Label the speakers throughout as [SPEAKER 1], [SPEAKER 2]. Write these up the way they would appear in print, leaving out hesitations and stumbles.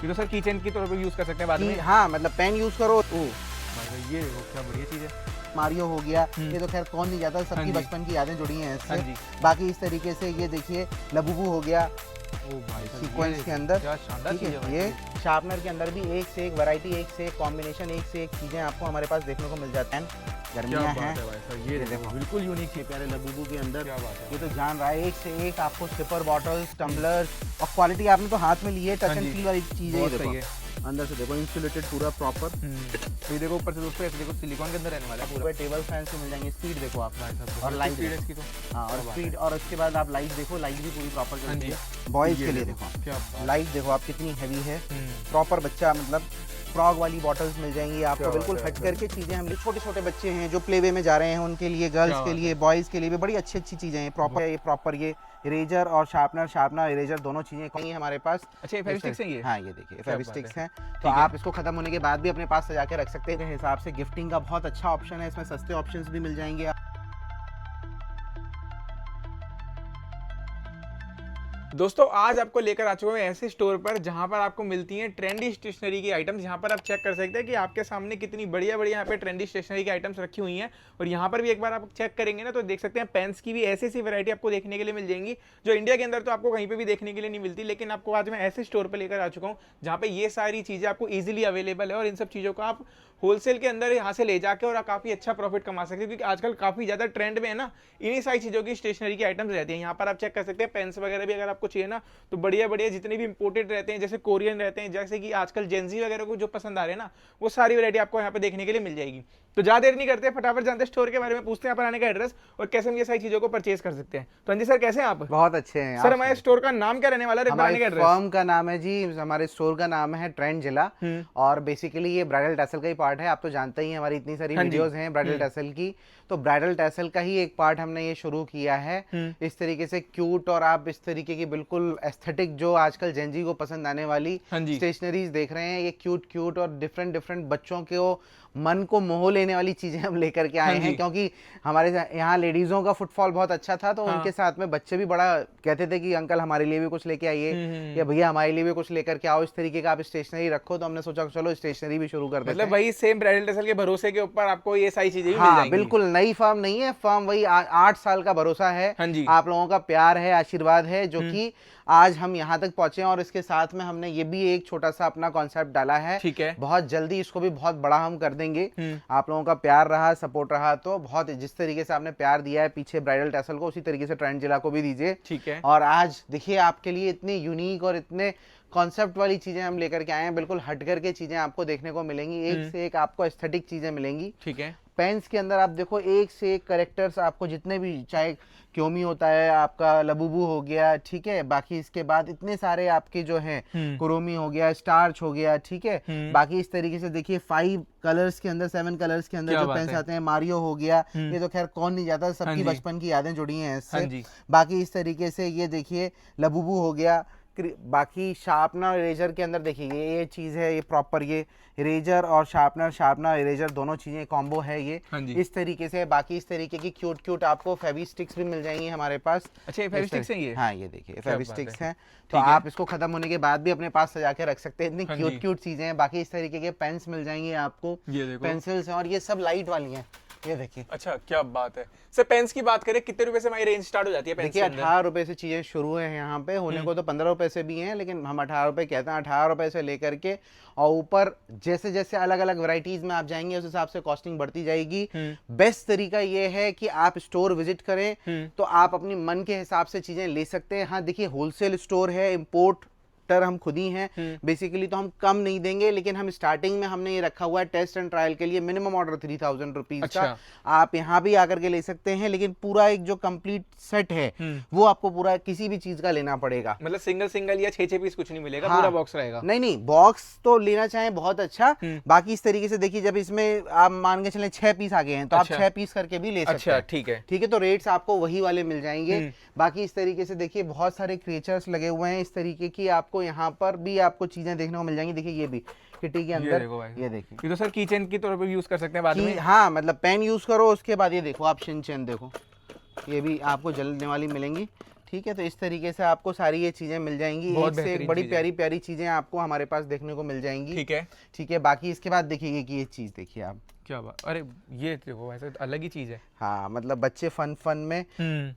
[SPEAKER 1] ये तो sir kitchen की तौर पर यूज कर सकते हैं बाद में।
[SPEAKER 2] हाँ मतलब पेन यूज करो।
[SPEAKER 1] ये देखो क्या बढ़िया चीज है।
[SPEAKER 2] मारियो हो गया, ये तो खैर कौन नहीं जाता,
[SPEAKER 1] हाँ
[SPEAKER 2] सबकी
[SPEAKER 1] जी।
[SPEAKER 2] बचपन की यादें जुड़ी हैं
[SPEAKER 1] हाँ
[SPEAKER 2] इससे।
[SPEAKER 1] जी।
[SPEAKER 2] बाकी इस तरीके से ये देखिए लबूबू हो गया
[SPEAKER 1] ओ भाई साहब,
[SPEAKER 2] सीक्वेंस
[SPEAKER 1] ये
[SPEAKER 2] के अंदर,
[SPEAKER 1] क्या शानदार
[SPEAKER 2] ठीक
[SPEAKER 1] चीज है
[SPEAKER 2] है।
[SPEAKER 1] भाई।
[SPEAKER 2] ये शार्पनर के अंदर भी एक से एक वैरायटी, एक से एक कॉम्बिनेशन, एक से एक चीज़ें आपको हमारे पास देखने को मिल जाते हैं।
[SPEAKER 1] क्या
[SPEAKER 2] गर्मियाँ
[SPEAKER 1] बात
[SPEAKER 2] हैं,
[SPEAKER 1] है भाई साहब, ये देखो बिल्कुल यूनिक चीज।
[SPEAKER 2] प्यारे लबूबू के अंदर
[SPEAKER 1] क्या बात है।
[SPEAKER 2] ये तो जान रहा है, एक से एक आपको सिपर बॉटल्स, टम्बलर और क्वालिटी आपने तो हाथ में ली है, टच
[SPEAKER 1] हाँ
[SPEAKER 2] एंड
[SPEAKER 1] जी।
[SPEAKER 2] फील वाली चीज़ है।
[SPEAKER 1] बहुत
[SPEAKER 2] ये
[SPEAKER 1] सही
[SPEAKER 2] देखो अंदर से देखो इंसुलेटेड पूरा प्रॉपर।
[SPEAKER 1] तो ये देखो ऊपर से दोस्तों ऐसे देखो सिलिकॉन के अंदर रहने वाला है पूरा।
[SPEAKER 2] पूरे टेबल फैन से मिल जाएंगे। स्पीड देखो आप
[SPEAKER 1] भाई साहब,
[SPEAKER 2] और लाइट
[SPEAKER 1] स्पीड है इसकी तो।
[SPEAKER 2] हाँ, और
[SPEAKER 1] क्या बात
[SPEAKER 2] स्पीड, और उसके बाद आप लाइट देखो, लाइट भी पूरी प्रॉपर
[SPEAKER 1] हाँ
[SPEAKER 2] चलती
[SPEAKER 1] जी।
[SPEAKER 2] है। बॉयज़
[SPEAKER 1] ये
[SPEAKER 2] के लिए देखो
[SPEAKER 1] क्या बात।
[SPEAKER 2] लाइट देखो आप कितनी हैवी है, प्रॉपर बच्चा मतलब फ्रॉग वाली बॉटल्स मिल जाएंगी आपको,
[SPEAKER 1] क्या
[SPEAKER 2] बिल्कुल
[SPEAKER 1] बात है,
[SPEAKER 2] हट करके चीज़ें। हम छोटे छोटे बच्चे हैं जो प्ले वे में जा रहे हैं, उनके लिए,
[SPEAKER 1] क्या
[SPEAKER 2] गर्ल्स के
[SPEAKER 1] बात
[SPEAKER 2] लिए, बॉयज़ के लिए भी बड़ी अच्छी अच्छी चीज़ें हैं। प्रॉपर ये इरेजर और शार्पनर इरेजर दोनों चीज़ें कहीं हमारे पास।
[SPEAKER 1] अच्छा ये फेविस्टिक्स हैं ये।
[SPEAKER 2] हाँ ये देखिए फेविस्टिक्स हैं, तो
[SPEAKER 1] ठीक है।
[SPEAKER 2] आप इसको खत्म होने के बाद भी अपने पास सजा के रख सकते हैं। के हिसाब से गिफ्टिंग का बहुत अच्छा ऑप्शन है इसमें, सस्ते ऑप्शंस भी मिल जाएंगे।
[SPEAKER 1] दोस्तों आज आपको लेकर आ चुका हूँ ऐसे स्टोर पर जहाँ पर आपको मिलती हैं ट्रेंडी स्टेशनरी की आइटम्स। यहाँ पर आप चेक कर सकते हैं कि आपके सामने कितनी बढ़िया बढ़िया यहाँ पे ट्रेंडी स्टेशनरी की आइटम्स रखी हुई हैं। और यहाँ पर भी एक बार आप चेक करेंगे ना तो देख सकते हैं पेन्स की भी ऐसी ऐसी वैरायटी आपको देखने के लिए मिल जाएंगी जो इंडिया के अंदर तो आपको कहीं पर भी देखने के लिए नहीं मिलती। लेकिन आपको आज मैं ऐसे स्टोर पर लेकर आ चुका हूँ जहाँ पे ये सारी चीज़ें आपको ईजिली अवेलेबल है और इन सब चीज़ों को आप होलसेल के अंदर यहाँ से ले जाके और काफ़ी अच्छा प्रॉफिट कमा सकते हैं, क्योंकि आजकल काफ़ी ज़्यादा ट्रेंड में है ना इन्हीं सारी चीज़ों की स्टेशनरी की आइटम्स रहती हैं। यहाँ पर आप चेक कर सकते हैं पेन्स वगैरह भी अगर आपको चाहिए ना तो बढ़िया बढ़िया जितने भी इंपोर्टेड रहते हैं, जैसे कोरियन रहते हैं, जैसे कि आजकल जेंजी वगैरह को जो पसंद आ रहे हैं ना, वो सारी वैरायटी आपको यहाँ पे देखने के लिए मिल जाएगी। तो ज़्यादा देर नहीं करते, फटाफट जानते हैं स्टोर के बारे में, पूछते हैं यहाँ पर आने का एड्रेस और कैसे हम ये सारी चीज़ों को परचेज कर सकते हैं। तो अंजी सर कैसे हैं आप?
[SPEAKER 2] बहुत अच्छे हैं
[SPEAKER 1] सर। हमारे स्टोर का नाम क्या रहने वाला है?
[SPEAKER 2] हमारे फर्म का नाम है जी, हमारे स्टोर का नाम है ट्रेंड जिला, और बेसिकली ये ब्राइडल टैसल का ही पार्ट है। आप तो जानते ही हैं हमारी इतनी सारी वीडियोस हैं ब्राइडल टैसल की, तो ब्राइडल टैसल का ही एक पार्ट हमने ये शुरू किया है। इस तरीके से क्यूट और आप इस तरीके की बिल्कुल एस्थेटिक जो आजकल जेंजी को पसंद आने वाली स्टेशनरीज देख रहे हैं, ये क्यूट और डिफरेंट बच्चों के मन को मोह लेने वाली चीजें हम लेकर के आए हैं, क्योंकि हमारे यहाँ लेडीजों का फुटफॉल बहुत अच्छा था, तो उनके साथ में बच्चे भी बड़ा कहते थे कि अंकल हमारे लिए भी कुछ लेके आइए या भैया हमारे लिए भी कुछ लेकर के आओ, इस तरीके का आप स्टेशनरी रखो। तो हमने सोचा चलो स्टेशनरी भी शुरू कर देते हैं।
[SPEAKER 1] मतलब वही सेम ब्राइडल टैसल के भरोसे के ऊपर आपको ये सारी चीजें
[SPEAKER 2] हाँ, मिल जाएंगी। बिल्कुल नई फर्म नहीं है, फर्म वही 8 साल का भरोसा है। आप लोगों का प्यार है, आशीर्वाद है, जो कि आज हम यहाँ तक पहुंचे। और इसके साथ में हमने ये भी एक छोटा सा अपना कॉन्सेप्ट डाला है, ठीक है, बहुत जल्दी इसको भी बहुत बड़ा हम कर देंगे। आप लोगों का प्यार रहा, सपोर्ट रहा, तो बहुत जिस तरीके से आपने प्यार दिया है पीछे ब्राइडल टैसल को, उसी तरीके से ट्रेंड जिला को भी दीजिए, ठीक है। और आज देखिए आपके लिए इतनी यूनिक और इतने कॉन्सेप्ट वाली चीजें हम लेकर के आए हैं, बिल्कुल हट करके चीजें आपको देखने को मिलेंगी, एक से एक आपको एस्थेटिक चीजें मिलेंगी, ठीक है। पेन्स के अंदर आप देखो एक से एक करेक्टर्स आपको जितने भी, चाहे क्योमी होता है, आपका लबूबू हो गया, ठीक है, बाकी इसके बाद इतने सारे आपके जो हैं कुरोमी हो गया, स्टार्च हो गया, ठीक है। बाकी इस तरीके से देखिए 5 कलर्स के अंदर, 7 कलर्स के अंदर जो पेन्स आते हैं, मारियो हो गया, ये तो खैर कौन नहीं जाता, सबकी बचपन की यादें जुड़ी हैं इससे। बाकी इस तरीके से ये देखिए लबूबू हो गया। बाकी शार्पनर इरेजर के अंदर देखिए ये चीज़ है, ये प्रॉपर ये इरेजर और शार्पनर इरेजर दोनों चीज़ें कॉम्बो है ये, इस तरीके से। बाकी इस तरीके की क्यूट आपको फेविस्टिक्स भी मिल जाएंगी हमारे पास। अच्छा ये फेविस्टिक्स हैं ये? हाँ ये देखिए फेविस्टिक्स हैं, तो आप इसको खत्म होने के बाद भी अपने पास सजा के रख सकते हैं, इतनी क्यूट चीज़ें हैं। बाकी इस तरीके के पेन्स मिल जाएंगे आपको, पेंसिल्स हैं, और ये सब लाइट वाली हैं, ये देखिए। अच्छा क्या बात है सर। पेन्स की बात करें कितने रुपए से हमारी रेंज स्टार्ट हो जाती है? देखिए 18 रुपए से चीजें शुरू है यहाँ पे, होने को तो 15 रुपए से भी हैं, लेकिन हम 18 रुपए कहते हैं। 18 रुपए से लेकर के और ऊपर जैसे जैसे अलग अलग वैरायटीज में आप जाएंगे उस हिसाब से कॉस्टिंग बढ़ती जाएगी। बेस्ट तरीका ये है कि आप स्टोर विजिट करें तो आप अपनी मन के हिसाब से चीजें ले सकते हैं। हाँ देखिए होलसेल स्टोर है, इम्पोर्ट हम खुद ही हैं बेसिकली, तो हम कम नहीं देंगे, लेकिन हम स्टार्टिंग में हमने ये रखा हुआ है टेस्ट एंड ट्रायल के लिए मिनिमम ऑर्डर 3000 रुपीज का। आप यहाँ भी आकर के ले सकते हैं, लेकिन पूरा एक जो कंप्लीट सेट है वो आपको पूरा किसी भी चीज का लेना पड़ेगा। मतलब सिंगल या 6 पीस कुछ नहीं मिलेगा, पूरा बॉक्स रहेगा। नहीं बॉक्स तो लेना चाहें बहुत अच्छा। बाकी इस तरीके से देखिए, जब इसमें आप मान के चले 6 पीस आ गए हैं तो आप 6 पीस करके भी ले सकते हैं। ठीक है, तो रेट्स आपको वही वाले मिल जाएंगे। बाकी इस तरीके से देखिए बहुत सारे क्रिएचर्स लगे हुए हैं इस तरीके की, आपको यहाँ पर भी आपको चीजें देखने को मिल जाएंगी। देखिए ये भी किटी के अंदर, ये देखिए, ये तो सर कीचेन की तौर पे यूज कर सकते हैं बाद में। हाँ मतलब पेन यूज करो, उसके बाद ये देखो आप शिनचेन देखो, ये भी आपको जलने वाली मिलेंगी, ठीक है, तो इस तरीके से आपको सारी ये चीजें मिल जाएंगी, एक से एक बड़ी प्यारी प्यारी चीजें आपको हमारे पास देखने को मिल जाएंगी।
[SPEAKER 1] ठीक है,
[SPEAKER 2] ठीक है। बाकी इसके बाद देखिए कि ये चीज देखिए आप,
[SPEAKER 1] क्या बात, अरे ये देखो वैसे तो अलग ही चीज है।
[SPEAKER 2] हाँ, मतलब बच्चे फन में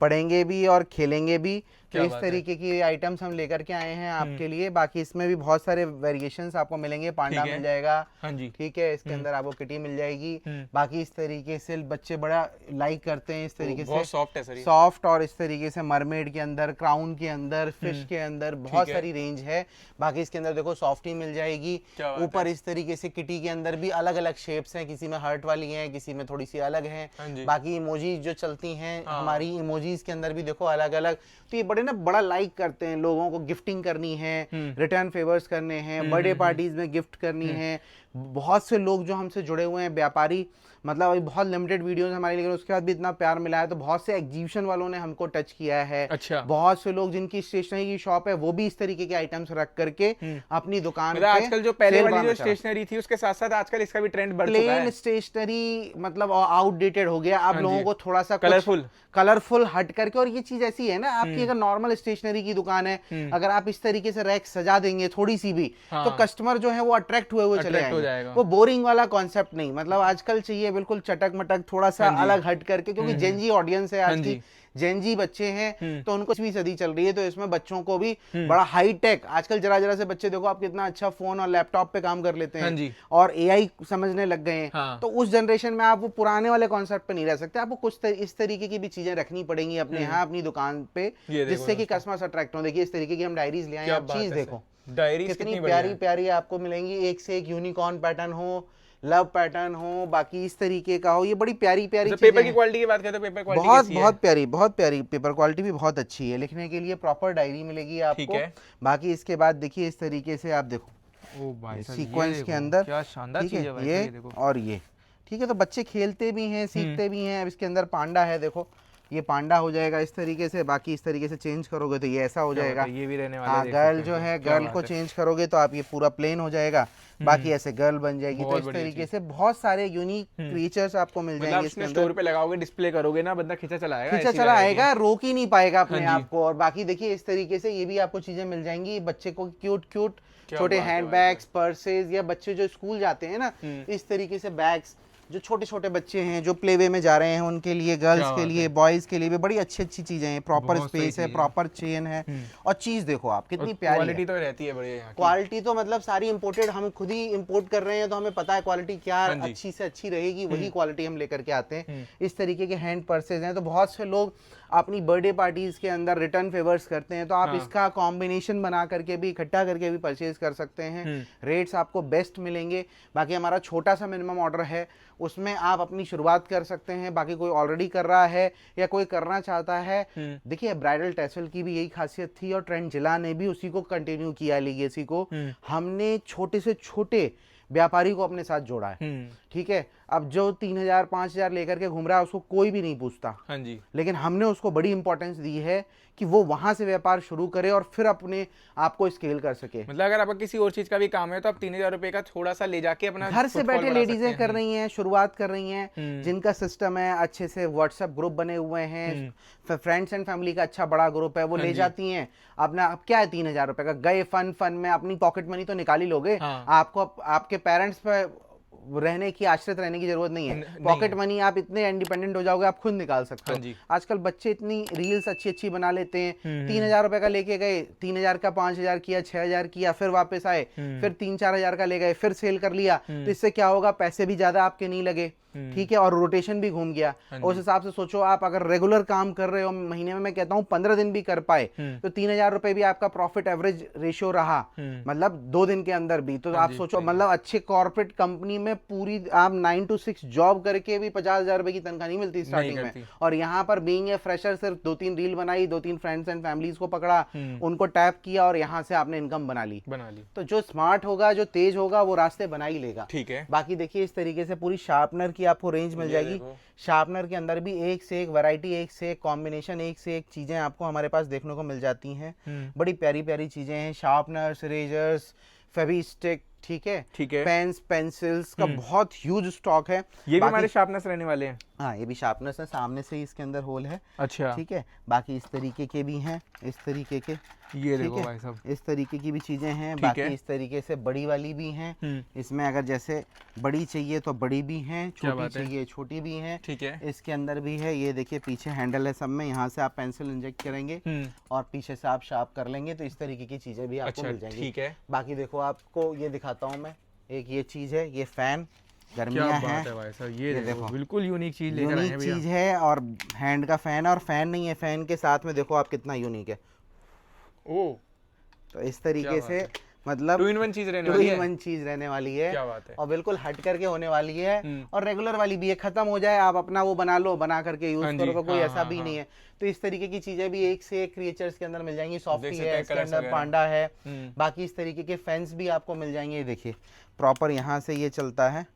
[SPEAKER 2] पढ़ेंगे भी और खेलेंगे भी, तो इस तरीके की आइटम्स हम लेकर के आए हैं आपके लिए। बाकी इसमें भी बहुत सारे वेरिएशंस आपको मिलेंगे, पांडा मिल जाएगा,
[SPEAKER 1] हाँ जी,
[SPEAKER 2] ठीक है, इसके अंदर आपको किटी मिल जाएगी। बाकी इस तरीके से बच्चे बड़ा लाइक करते हैं, इस तरीके से
[SPEAKER 1] सॉफ्ट है सर,
[SPEAKER 2] सॉफ्ट, और इस तरीके से मरमेड के अंदर, क्राउन के अंदर, फिश के अंदर बहुत सारी रेंज है। बाकी इसके अंदर देखो सॉफ्टी मिल जाएगी, ऊपर इस तरीके से किटी के अंदर भी अलग अलग शेप्स हैं, किसी में हर्ट वाली है, किसी में थोड़ी सी अलग है। बाकी इमोजीज जो चलती हैं हमारी, इमोजीज के अंदर भी देखो अलग अलग, तो ये बड़े ना बड़ा लाइक करते हैं, लोगों को गिफ्टिंग करनी है, रिटर्न फेवर्स करने हैं, बर्थडे पार्टीज में गिफ्ट करनी है। बहुत से लोग जो हमसे जुड़े हुए हैं व्यापारी, मतलब अभी बहुत लिमिटेड वीडियोस हमारी, लेकिन उसके बाद भी इतना प्यार मिला है, तो बहुत से एग्जीबिशन वालों ने हमको टच किया है।
[SPEAKER 1] अच्छा।
[SPEAKER 2] बहुत से लोग जिनकी स्टेशनरी की शॉप है वो भी इस तरीके के आइटम्स रख करके अपनी दुकान पे,
[SPEAKER 1] आजकल जो पहले वाली जो स्टेशनरी थी उसके साथ साथ आजकल इसका भी ट्रेंड बढ़ चुका है।
[SPEAKER 2] प्लेन स्टेशनरी मतलब आउटडेटेड हो गया, अब लोगों को थोड़ा सा
[SPEAKER 1] कलरफुल
[SPEAKER 2] हट करके, और ये चीज ऐसी है ना, आपकी अगर नॉर्मल स्टेशनरी की दुकान है, अगर आप इस तरीके से रैक सजा देंगे थोड़ी सी भी, तो कस्टमर जो है वो अट्रैक्ट हुए चले जाएंगे। वो बोरिंग वाला कॉन्सेप्ट नहीं, मतलब आजकल चाहिए बिल्कुल चटक मटक, थोड़ा सा अलग हट करके, क्योंकि जेनजी ऑडियंस है आज की, जेनजी बच्चे हैं, तो उनको 20वीं सदी चल रही है, तो इसमें बच्चों को भी बड़ा हाई टेक, आजकल जरा से बच्चे देखो आप कितना अच्छा फोन और लैपटॉप पे काम कर लेते हैं, और एआई समझने लग गए हैं। तो उस जनरेशन में आप वो पुराने वाले कॉन्सेप्ट पे नहीं रह सकते, आपको कुछ इस तरीके की भी चीजें रखनी पड़ेंगी अपने यहाँ अपनी दुकान पे, जिससे कि कस्टमर्स अट्रैक्ट हो। देखिए इस तरीके की हम डायरीज ले आए, आप चीज देखो कितनी प्यारी प्यारी आपको मिलेंगी, एक से एक यूनिकॉर्न पैटर्न हो, लव पैटर्न हो, बाकी इस तरीके का हो, ये बड़ी प्यारी प्यारी चीजें।
[SPEAKER 1] पेपर की क्वालिटी की बात करें तो पेपर क्वालिटी
[SPEAKER 2] बहुत प्यारी पेपर क्वालिटी भी बहुत अच्छी है, लिखने के लिए प्रॉपर डायरी मिलेगी आपको। बाकी इसके बाद देखिए इस तरीके से आप देखो, सीक्वेंस के अंदर
[SPEAKER 1] क्या शानदार चीज है
[SPEAKER 2] ये और ये, ठीक है, तो बच्चे खेलते भी हैं, सीखते भी हैं। अब इसके अंदर पांडा है, देखो ये पांडा हो जाएगा इस तरीके से, बाकी इस तरीके से चेंज करोगे तो ये ऐसा हो जाएगा,
[SPEAKER 1] ये भी रहने वाला
[SPEAKER 2] है। गर्ल जो है, गर्ल को चेंज करोगे तो आप ये पूरा प्लेन हो जाएगा, बाकी ऐसे गर्ल बन जाएगी। तो इस तरीके से बहुत सारे यूनिक क्रिएचर्स आपको मिल जाएंगे।
[SPEAKER 1] इसमें स्टोर पे लगाओगे, डिस्प्ले करोगे ना, बंदा खींचा चला आएगा,
[SPEAKER 2] रोक ही नहीं पाएगा अपने आप को। और बाकी देखिए इस तरीके से ये भी आपको चीजें मिल जाएंगी, बच्चे को क्यूट छोटे हैंड बैग्स, पर्सेज, या बच्चे जो स्कूल जाते हैं ना, इस तरीके से बैग्स, जो छोटे छोटे बच्चे हैं जो प्ले वे में जा रहे हैं उनके लिए, गर्ल्स के लिए, बॉयज के लिए भी बड़ी अच्छी अच्छी चीजें हैं। प्रॉपर स्पेस है, प्रॉपर चेन है, और चीज देखो आप कितनी प्यारी
[SPEAKER 1] क्वालिटी तो रहती है बढ़िया।
[SPEAKER 2] क्वालिटी तो मतलब सारी इंपोर्टेड, हम खुद ही इंपोर्ट कर रहे हैं, तो हमें पता है क्वालिटी क्या अच्छी से अच्छी रहेगी, वही क्वालिटी हम लेकर के आते हैं। इस तरीके के हैंड पर्सेज हैं, तो बहुत से लोग अपनी बर्थडे पार्टीज के अंदर रिटर्न फेवर्स करते हैं, तो आप इसका कॉम्बिनेशन बना करके भी, इकट्ठा करके भी परचेज कर सकते हैं। रेट्स आपको बेस्ट मिलेंगे। बाकी हमारा छोटा सा मिनिमम ऑर्डर है, उसमें आप अपनी शुरुआत कर सकते हैं। बाकी कोई ऑलरेडी कर रहा है या कोई करना चाहता है, देखिए ब्राइडल टैसल की भी यही खासियत थी, और ट्रेंड जिला ने भी उसी को कंटिन्यू किया, लीगेसी को। हमने छोटे से छोटे व्यापारी को अपने साथ जोड़ा है, ठीक है। अब जो 3000 5000 लेकर के घूम रहा है उसको कोई भी नहीं पूछता,
[SPEAKER 1] हाँ जी,
[SPEAKER 2] लेकिन हमने उसको बड़ी इंपॉर्टेंस दी है कि वो वहां से व्यापार शुरू करे और फिर अपने आप को स्केल कर सके।
[SPEAKER 1] मतलब अगर आपका किसी और चीज का भी काम है तो आप 3000 रुपए का थोड़ा सा ले जाके अपना
[SPEAKER 2] घर से बैठे लेडीजें कर रही हैं, शुरुआत कर रही हैं, जिनका सिस्टम है, अच्छे से व्हाट्सएप ग्रुप बने हुए हैं, फ्रेंड्स एंड फैमिली का अच्छा बड़ा ग्रुप है, वो ले जाती हैं अपना। अब क्या है 3000 रुपए का, गए फन में अपनी पॉकेट मनी तो निकाल ही लोगे। आपको आपके पेरेंट्स पे रहने की, आश्रित रहने की जरूरत नहीं है। पॉकेट मनी आप इतने इंडिपेंडेंट हो जाओगे, आप खुद निकाल सकते हो। आजकल बच्चे इतनी रील्स अच्छी अच्छी बना लेते हैं, 3000 रुपए का लेके गए, 3000 का 5000 किया, 6000 किया, फिर वापस आए, फिर 3-4 हजार का ले गए, फिर सेल कर लिया। तो इससे क्या होगा, पैसे भी ज्यादा आपके नहीं लगे, ठीक है, और रोटेशन भी घूम गया। उस हिसाब से सोचो, आप अगर रेगुलर काम कर रहे हो, महीने में मैं कहता हूँ 15 दिन भी कर पाए, तो 3000 रुपए भी आपका प्रॉफिट एवरेज रेशियो रहा, मतलब 2 दिन के अंदर भी। तो आप सोचो, मतलब अच्छे कॉर्पोरेट कंपनी में पूरी आप 9 to 6 जॉब करके भी 50,000 रुपए की तनख्वाह नहीं मिलती स्टार्टिंग में। और यहाँ पर बीइंग ए फ्रेशर सिर्फ 2-3 रील बनाई, 2-3 फ्रेंड्स एंड फैमिलीज को पकड़ा, उनको टैप किया और यहाँ से आपने इनकम बना ली। तो जो स्मार्ट होगा, जो तेज होगा, वो रास्ते बना ही लेगा, ठीक है। बाकी देखिए इस तरीके से पूरी शार्पनर की आपको रेंज मिल जाएगी। शार्पनर के अंदर भी एक से एक वैरायटी, एक से एक कॉम्बिनेशन, एक से एक चीजें आपको हमारे पास देखने को मिल जाती हैं। बड़ी प्यारी प्यारी चीजें हैं, शार्पनर्स, इरेजर्स, फेवी स्टिक, ठीक है,
[SPEAKER 1] ठीक है।
[SPEAKER 2] पेन्स पेंसिल्स का बहुत ह्यूज स्टॉक है।
[SPEAKER 1] ये भी हमारे शार्पनेस रहने वाले हैं।
[SPEAKER 2] हाँ, ये भी शार्पनेस है, सामने से ही इसके अंदर होल है।
[SPEAKER 1] अच्छा,
[SPEAKER 2] ठीक है। बाकी इस तरीके के भी हैं, इस तरीके के,
[SPEAKER 1] ये देखो भाई साहब,
[SPEAKER 2] इस तरीके की भी चीजें हैं। बाकी इस तरीके से बड़ी वाली भी हैं। इसमें अगर जैसे बड़ी चाहिए तो बड़ी भी हैं, छोटी चाहिए छोटी भी हैं।
[SPEAKER 1] ठीक है।
[SPEAKER 2] इसके अंदर भी है, ये देखिए पीछे हैंडल है सब में, यहाँ से आप पेंसिल इंजेक्ट करेंगे और पीछे से आप शार्प कर लेंगे तो इस तरीके की चीजें भी आपको मिल जाएंगी।
[SPEAKER 1] ठीक है।
[SPEAKER 2] बाकी देखो आपको ये दिखाता हूँ मैं, एक ये चीज है, ये फैन, गर्मियाँ हैं
[SPEAKER 1] भाई साहब, ये देखो बिल्कुल यूनिक चीज लेकर आए हैं भैया।
[SPEAKER 2] चीज है और हैंड का फैन है, और फैन नहीं है, फैन के साथ में देखो आप कितना यूनिक है।
[SPEAKER 1] ओ,
[SPEAKER 2] तो इस तरीके से मतलब
[SPEAKER 1] 2 in 1 चीज रहने
[SPEAKER 2] वाली है।
[SPEAKER 1] क्या बात है।
[SPEAKER 2] और बिल्कुल हट करके होने वाली है और रेगुलर वाली भी है, खत्म हो जाए आप अपना वो बना लो, बना करके यूज करो, कोई ऐसा भी नहीं है। तो इस तरीके की चीजें भी एक से एक क्रिएचर्स के अंदर मिल जाएंगी। सॉफ्टी है, इसके अंदर पांडा है। बाकी इस तरीके के फैंस भी आपको मिल जाएंगे। देखिए प्रॉपर यहाँ से ये चलता है,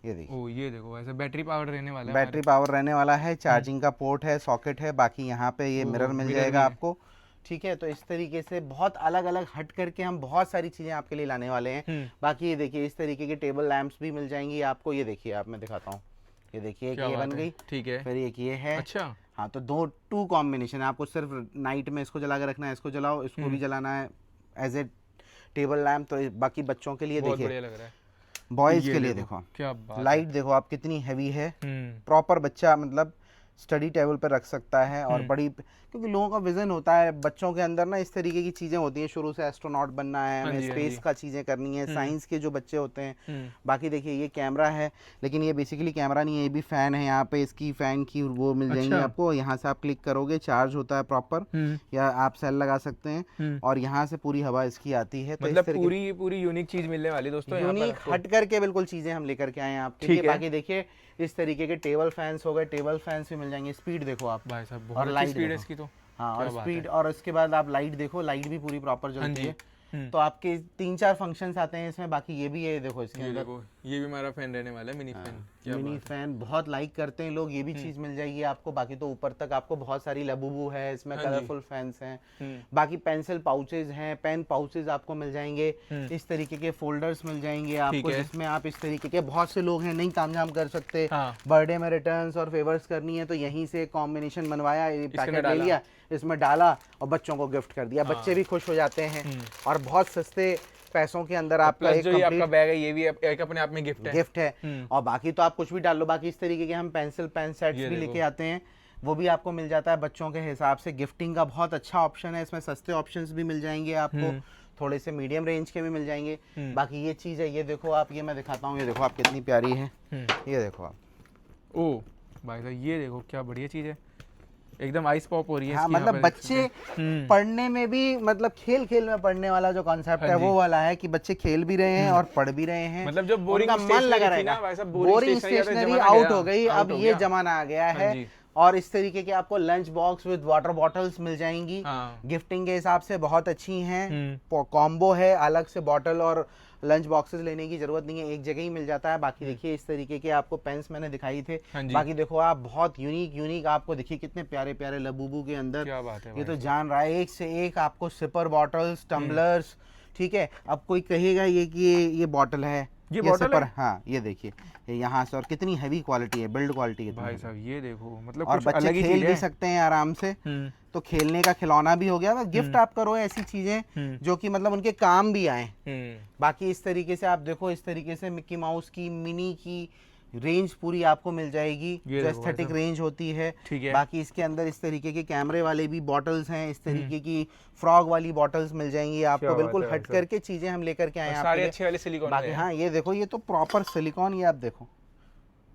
[SPEAKER 2] ये देखिए।
[SPEAKER 1] ओ, ये देखो ऐसे बैटरी पावर रहने वाला है,
[SPEAKER 2] बैटरी पावर रहने वाला है, चार्जिंग का पोर्ट है, सॉकेट है। बाकी यहाँ पे ये मिरर मिल जाएगा आपको। ठीक है। तो इस तरीके से बहुत अलग अलग हट करके हम बहुत सारी चीजें आपके लिए लाने वाले हैं। बाकी ये देखिए इस तरीके के टेबल लैंप्स भी मिल जाएंगी आपको। ये देखिए आप, मैं दिखाता हूँ, ये देखिए एक ये बन गई।
[SPEAKER 1] ठीक है।
[SPEAKER 2] फिर एक ये है।
[SPEAKER 1] अच्छा,
[SPEAKER 2] हाँ, तो टू कॉम्बिनेशन है। आपको सिर्फ नाइट में इसको जला के रखना है, इसको जलाओ, इसको भी जलाना है एज ए टेबल लैंप। तो बाकी बच्चों के लिए देखिए, बॉयज के लिए देखो
[SPEAKER 1] क्या बात,
[SPEAKER 2] लाइट देखो आप कितनी हैवी है। प्रॉपर बच्चा मतलब स्टडी टेबल पर रख सकता है। और बड़ी, क्योंकि लोगों का विजन होता है, बच्चों के अंदर ना इस तरीके की चीजें होती हैं, शुरू से एस्ट्रोनॉट बनना है, हमें स्पेस का चीजें करनी है, साइंस के जो बच्चे होते हैं। बाकी देखिए ये कैमरा है, लेकिन ये बेसिकली कैमरा नहीं है, ये भी फैन है। यहाँ पे इसकी फैन की वो मिल जाएंगी आपको। यहाँ से आप क्लिक करोगे, चार्ज होता है प्रॉपर, या आप सेल लगा सकते हैं और यहाँ से पूरी हवा इसकी आती है। तो
[SPEAKER 1] मतलब पूरी यूनिक चीज मिलने वाली दोस्तों,
[SPEAKER 2] यूनिक हट करके बिल्कुल चीजें हम लेकर के आए हैं आपके लिए। बाकी देखिए इस तरीके के टेबल फैंस हो गए, टेबल फैंस भी मिल जाएंगे। स्पीड देखो आप
[SPEAKER 1] भाई साहब, बहुत अच्छी स्पीड है इसकी तो।
[SPEAKER 2] हाँ, और स्पीड, और उसके बाद आप लाइट देखो, लाइट भी पूरी प्रॉपर जलती है। तो आपके 3-4 फंक्शंस आते हैं इसमें। बाकी ये भी है, देखो इसके अंदर,
[SPEAKER 1] ये भी हमारा फैन रहने वाला है, मिनी फैन।
[SPEAKER 2] मिनी फैन बहुत लाइक करते हैं लोग, ये भी चीज मिल जाएगी आपको। बाकी तो ऊपर तक आपको बहुत सारी लबूबू है इसमें, कलरफुल फैंस हैं। बाकी पेंसिल पाउचेज हैं, पेन पाउचेज आपको मिल जाएंगे। इस तरीके के फोल्डर्स मिल जाएंगे आपको, जिसमें आप इस तरीके के, बहुत से लोग हैं नहीं तामझाम कर सकते, बर्थडे में रिटर्न्स और फेवर्स करनी है, तो यहीं से कॉम्बिनेशन बनवाया, पैकेट ले लिया, इसमें डाला और बच्चों को गिफ्ट कर दिया। बच्चे भी खुश हो जाते हैं और बहुत सस्ते पैसों के अंदर आपका एक
[SPEAKER 1] जो आपका बैग है, ये भी एक अपने आप में गिफ्ट है।
[SPEAKER 2] और बाकी तो आप कुछ भी डाल लो। बाकी इस तरीके के हम पेंसिल पेन सेट्स भी लेके आते हैं, वो भी आपको मिल जाता है बच्चों के हिसाब से। गिफ्टिंग का बहुत अच्छा ऑप्शन है इसमें, सस्ते ऑप्शंस भी मिल जाएंगे आपको, थोड़े से मीडियम रेंज के भी मिल जाएंगे। बाकी ये चीज़ है, ये देखो आप, ये मैं दिखाता हूँ, ये देखो आप कितनी प्यारी है, ये देखो आप।
[SPEAKER 1] ओ भाई साहब, ये देखो क्या बढ़िया चीज़ है, एकदम आइस पॉप हो रही है।
[SPEAKER 2] हाँ, मतलब बच्चे पढ़ने में भी, मतलब खेल खेल में पढ़ने वाला जो कॉन्सेप्ट है वो वाला है कि बच्चे खेल भी रहे हैं और पढ़ भी रहे हैं।
[SPEAKER 1] मतलब जो बोरिंग
[SPEAKER 2] मन लगा रहेगा, बोरिंग स्टेशनरी आउट हो गई, अब ये जमाना आ गया है। और इस तरीके के आपको lunch box with water bottles मिल जाएंगी। गिफ्टिंग के हिसाब से बहुत अच्छी हैं। कॉम्बो है, अलग से बॉटल और लंच बॉक्सेस लेने की जरूरत नहीं है, एक जगह ही मिल जाता है। बाकी देखिए इस तरीके के आपको पेन्स मैंने दिखाई थे। बाकी देखो आप, बहुत यूनिक आपको देखिए कितने प्यारे प्यारे लबूबू के अंदर।
[SPEAKER 1] क्या बात है,
[SPEAKER 2] ये तो जान रहा है, एक से एक आपको सिपर बॉटल्स, टम्बलर्स। ठीक है। अब कोई कहेगा ये कि ये बॉटल है,
[SPEAKER 1] ये बॉटल है?
[SPEAKER 2] हाँ, ये देखिए यहाँ से, और कितनी हैवी क्वालिटी है, बिल्ड क्वालिटी है
[SPEAKER 1] भाई साहब, ये देखो मतलब
[SPEAKER 2] और बच्चे खेल भी सकते हैं आराम से। तो खेलने का खिलौना भी हो गया, गिफ्ट आप करो ऐसी चीजें जो कि मतलब उनके काम भी आए। बाकी इस तरीके से आप देखो, इस तरीके से मिक्की माउस की, मिनी की रेंज पूरी आपको मिल जाएगी, जो एस्थेटिक रेंज होती है। बाकी इसके अंदर इस तरीके के कैमरे वाले भी बॉटल्स हैं, इस तरीके की फ्रॉग वाली बॉटल्स मिल जाएंगी आपको। बिल्कुल हट करके चीजें हम लेकर के आए हैं,
[SPEAKER 1] सारे अच्छे वाले सिलिकॉन।
[SPEAKER 2] बाकी हाँ, ये देखो, ये तो प्रॉपर सिलिकॉन, ये आप देखो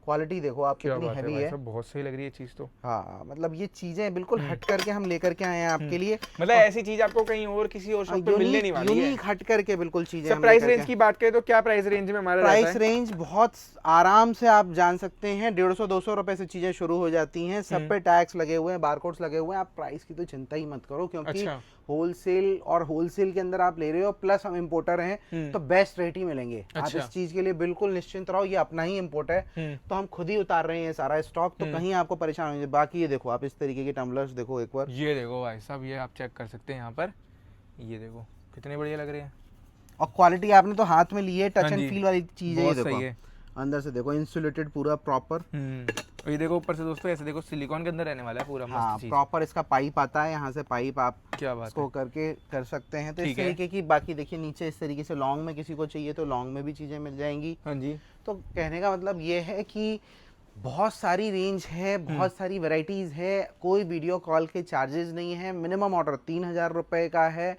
[SPEAKER 2] क्वालिटी देखो आप कितनी हैवी है।
[SPEAKER 1] बहुत सही लग रही है चीज तो।
[SPEAKER 2] हाँ, मतलब ये चीजें बिल्कुल हट करके हम लेकर के आए हैं आपके लिए।
[SPEAKER 1] मतलब ऐसी चीज आपको कहीं और किसी और शॉप पे मिलने नहीं वाली है।
[SPEAKER 2] यूनिक हट करके बिल्कुल चीजें।
[SPEAKER 1] प्राइस रेंज की बात करें तो क्या प्राइस रेंज में हमारा
[SPEAKER 2] प्राइस रेंज बहुत आराम से आप जान सकते हैं, 150-200 रुपए से चीजें शुरू हो जाती हैं। सब पे टैक्स लगे हुए हैं, बारकोड्स लगे हुए हैं। आप प्राइस की तो चिंता ही मत करो, क्योंकि होलसेल और होलसेल के अंदर आप ले रहे हो, प्लस हम इंपोर्टर हैं, तो बेस्ट रेट ही मिलेंगे। आप इस चीज के लिए बिल्कुल निश्चिंत रहो, ये अपना ही इंपोर्ट है, तो हम खुद ही उतार रहे हैं सारा स्टॉक, तो कहीं आपको परेशान होंगे। बाकी ये देखो आप, इस तरीके के टम्बलर्स देखो एक बार,
[SPEAKER 1] ये देखो भाई साहब, ये आप चेक कर सकते हैं यहाँ पर, ये देखो कितने बढ़िया लग रहे हैं।
[SPEAKER 2] और क्वालिटी आपने तो हाथ में ली है, टच एंड फील वाली चीज है, ये देखो
[SPEAKER 1] सही है।
[SPEAKER 2] अंदर से देखो इंसुलेटेड पूरा प्रॉपर।
[SPEAKER 1] ये देखो ऊपर से दोस्तों ऐसे देखो सिलिकॉन के अंदर रहने वाला है पूरा।
[SPEAKER 2] हाँ,
[SPEAKER 1] मस्त चीज।
[SPEAKER 2] प्रॉपर इसका पाइप आता है, यहाँ से पाइप आप
[SPEAKER 1] क्या बात
[SPEAKER 2] इसको करके कर सकते हैं। तो इस तरीके की, बाकी देखिए नीचे इस तरीके से लॉन्ग में किसी को चाहिए तो लॉन्ग में भी चीजें मिल जाएंगी।
[SPEAKER 1] हाँ जी।
[SPEAKER 2] तो कहने का मतलब ये है कि बहुत सारी रेंज है, बहुत सारी वैरायटीज है, कोई वीडियो कॉल के चार्जेस नहीं है, मिनिमम ऑर्डर 3000 रुपए का है।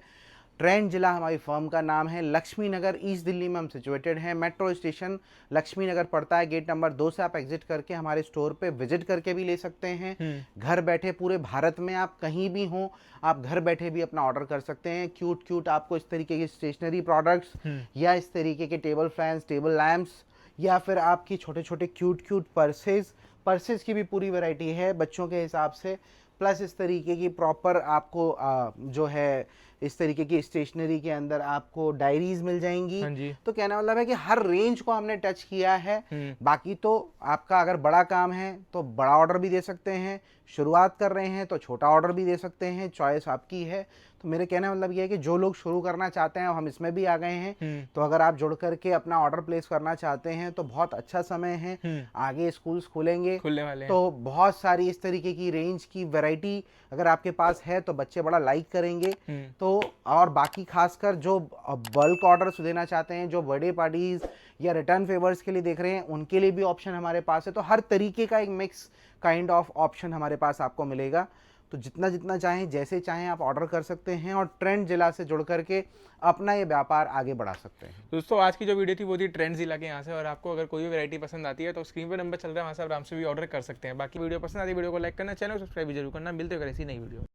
[SPEAKER 2] ट्रेंड जिला हमारी फर्म का नाम है, लक्ष्मी नगर ईस्ट दिल्ली में हम सिचुएटेड हैं। मेट्रो स्टेशन लक्ष्मी नगर पड़ता है, गेट नंबर 2 से आप एग्जिट करके हमारे स्टोर पे विजिट करके भी ले सकते हैं। घर बैठे पूरे भारत में आप कहीं भी हो, आप घर बैठे भी अपना ऑर्डर कर सकते हैं। क्यूट क्यूट आपको इस तरीके के स्टेशनरी प्रोडक्ट्स या इस तरीके के टेबल फैंस, टेबल लैम्प्स, या फिर आपकी छोटे छोटे क्यूट क्यूट पर्सेस की भी पूरी वैरायटी है बच्चों के हिसाब से। प्लस इस तरीके की प्रॉपर आपको जो है इस तरीके की स्टेशनरी के अंदर आपको डायरीज मिल जाएंगी। तो कहना मतलब है कि हर रेंज को हमने टच किया है। बाकी तो आपका अगर बड़ा काम है तो बड़ा ऑर्डर भी दे सकते हैं, शुरुआत कर रहे हैं तो छोटा ऑर्डर भी दे सकते हैं, चॉइस आपकी है। तो मेरे कहने का मतलब ये है कि जो लोग शुरू करना चाहते हैं, हम इसमें भी आ गए हैं, तो अगर आप जुड़ करके अपना ऑर्डर प्लेस करना चाहते हैं तो बहुत अच्छा समय है। आगे स्कूल्स खुलेंगे, खुलने वाले हैं, तो बहुत सारी इस तरीके की रेंज की वैरायटी अगर आपके पास है तो बच्चे बड़ा लाइक करेंगे। तो और बाकी खासकर जो बल्क ऑर्डर्स देना चाहते हैं, जो बर्थडे पार्टीज या रिटर्न फेवर्स के लिए देख रहे हैं, उनके लिए भी ऑप्शन हमारे पास है। तो हर तरीके का एक मिक्स काइंड ऑफ ऑप्शन हमारे पास आपको मिलेगा। तो जितना जितना चाहें, जैसे चाहें आप ऑर्डर कर सकते हैं और ट्रेंड जिला से जुड़ करके अपना ये व्यापार आगे बढ़ा सकते हैं।
[SPEAKER 1] दोस्तों आज की जो वीडियो थी वो थी ट्रेंड जिला के यहाँ से, और आपको अगर कोई भी वैरायटी पसंद आती है तो स्क्रीन पर नंबर चल रहा है, वहाँ से आराम से भी ऑर्डर कर सकते हैं। बाकी वीडियो पसंद आती है वीडियो को लाइक करना, चैनल को सब्सक्राइब भी जरूर करना। मिलते हैं ऐसी नई वीडियो।